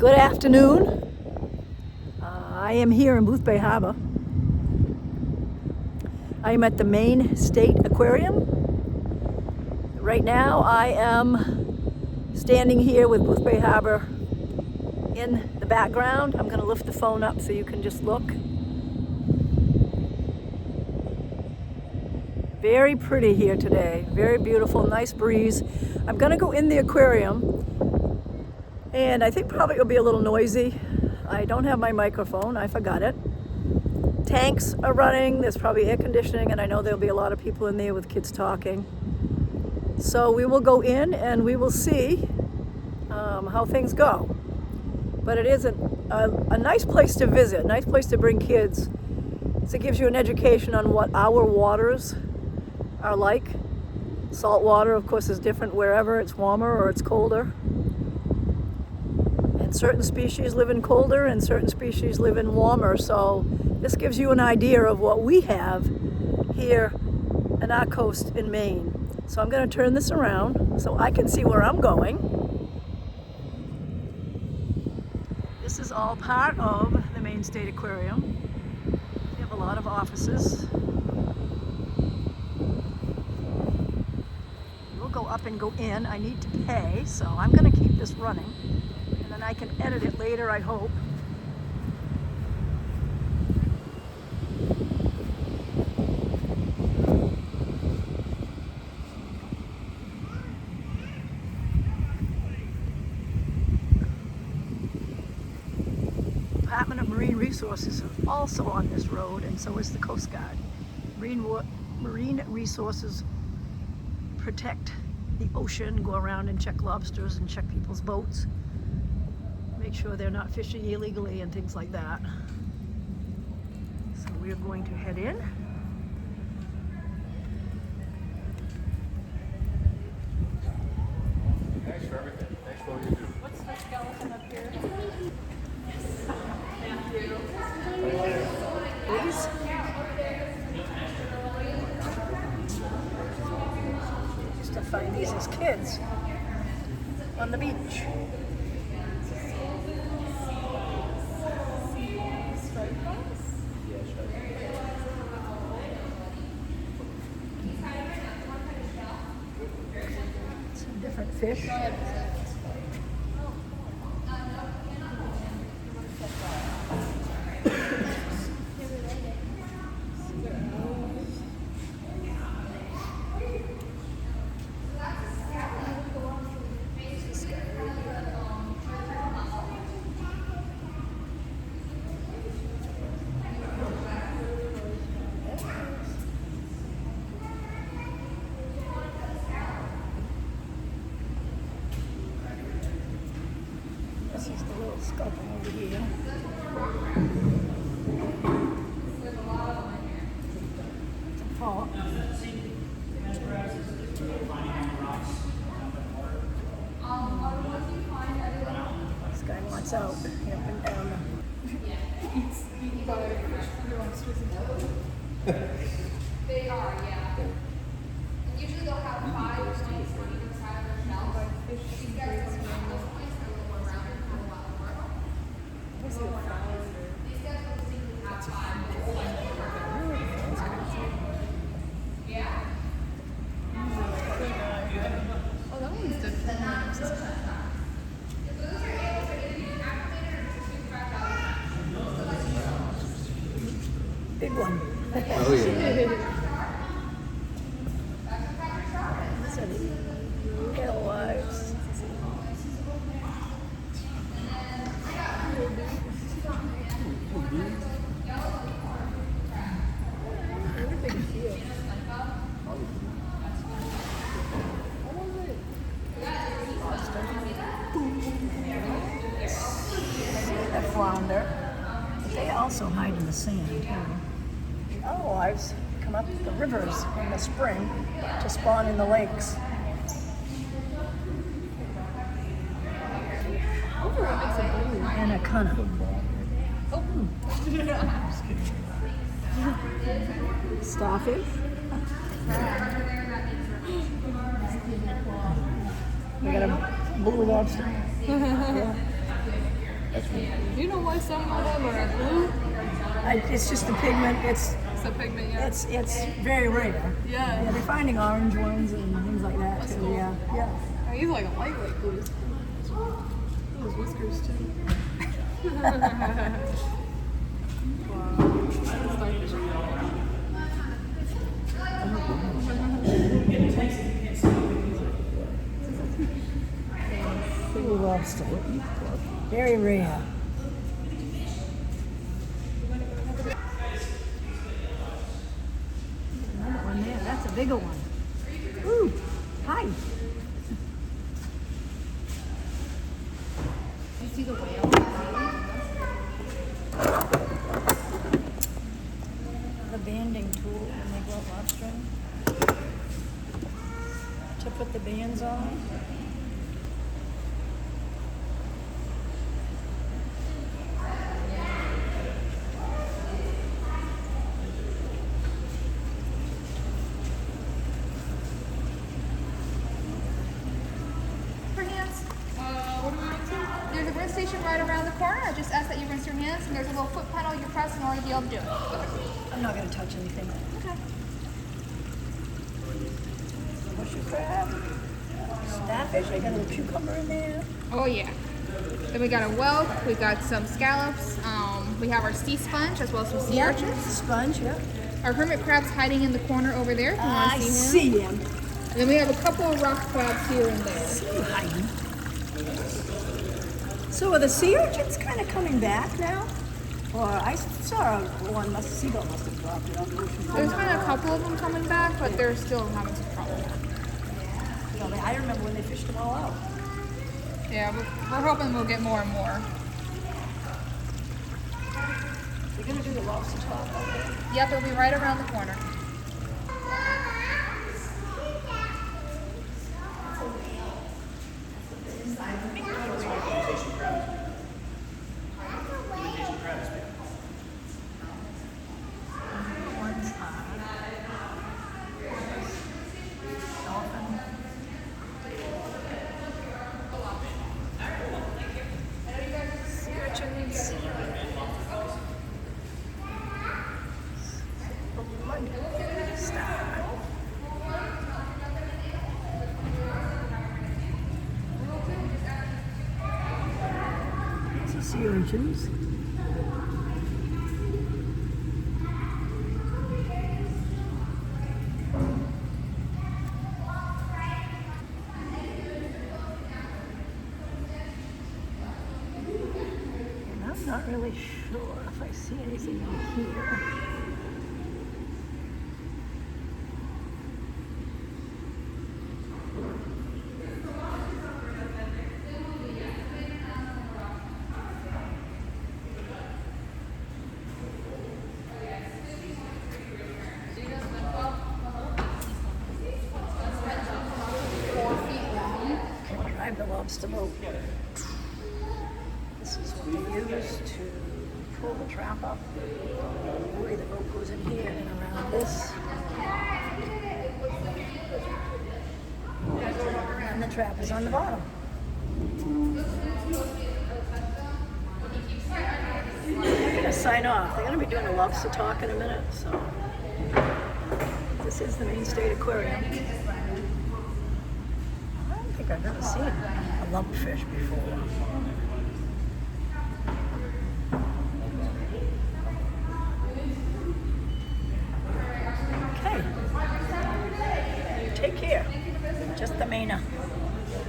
Good afternoon. I am here in Boothbay Harbor. I am at the Maine State Aquarium. Right now I am standing here with Boothbay Harbor in the background. I'm going to lift the phone up so you can just look. Very pretty here today. Very beautiful, nice breeze. I'm going to go in the aquarium. And I think probably it'll be a little noisy. I don't have my microphone, I forgot it. Tanks are running, there's probably air conditioning, and I know there'll be a lot of people in there with kids talking. So we will go in and we will see how things go. But it is a nice place to visit, nice place to bring kids. So it gives you an education on what our waters are like. Salt water, of course, is different wherever it's warmer or it's colder. Certain species live in colder and certain species live in warmer. So this gives you an idea of what we have here in our coast in Maine. So I'm going to turn this around so I can see where I'm going. This is all part of the Maine State Aquarium. We have a lot of offices. We'll go up and go in. I need to pay, so I'm going to keep this running. And I can edit it later, I hope. Department of Marine Resources is also on this road, and so is the Coast Guard. Marine Resources protect the ocean, go around and check lobsters and check people's boats. Make sure they're not fishing illegally and things like that. So we're going to head in. Thanks for everything. Thanks for all you do. What's the skeleton up here? Please? Used to find these as kids on the beach. Some different fish. This is the little sculpin over here. Oh. This guy wants out. Up and down. They are, yeah. And usually they'll have 5 points on either side of their shell. These guys don't have those points, they're a little more rounded and have a lot more. These guys will simply have 5. Yeah. Oh, that one's different. So those are able to either be acclimated or just be cracked out. Big one. Oh, yeah. These are the alewives. A flounder. But they also hide in the sand too. The alewives come up the rivers in the spring to spawn in the lakes. Anaconda. Starfish. We got a blue lobster. Yeah. That's really Do you know why some of them are blue? It's just the pigment. It's It's a pigment, yeah. it's very rare. Yeah. They're finding orange ones and things like that That's too. cool. Yeah, yeah. Oh, he's like a lightweight blue. Those whiskers too. Wow. Starfish. Blue lobster. Very rare. Another one there. That's a bigger one. Ooh, hi. You see the whale? The banding tool when they go out lobstering to put the bands on. For hands. What do we want to? There's a rinse station right around the corner. I just ask that you rinse your hands, and there's a little foot pedal you press in order to be able to do it. I'm not going to touch anything. Okay. Mushy crab, starfish. I got a little cucumber in there. Oh yeah. Then we got a whelk. We got some scallops. We have our sea sponge as well as some sea urchins. Sponge, yeah. Our hermit crab's hiding in the corner over there. If you want I to see see him. him. And then we have a couple of rock crabs here and there. Hiding. So are the sea urchins kind of coming back now? Or I saw one, seagull must have dropped it off the ocean. There's been a couple of them coming back, but they're still having some trouble. I remember when they fished them all out. Yeah, we're hoping we'll get more and more. They're going to do the lobster talk out there. Yep, it'll be right around the corner. One's Dolphin. Sea urchins. Star. These are sea urchins. And I'm not really sure if I see anything in here. Drive the lobster boat. This is what they use to pull the trap up. The way the rope goes in here and around this. And the trap is on the bottom. They're going to sign off. They're going to be doing a lobster talk in a minute. So this is the Maine State Aquarium. I don't think I've ever seen a lumpfish before. Okay. Take care. Just the Maine.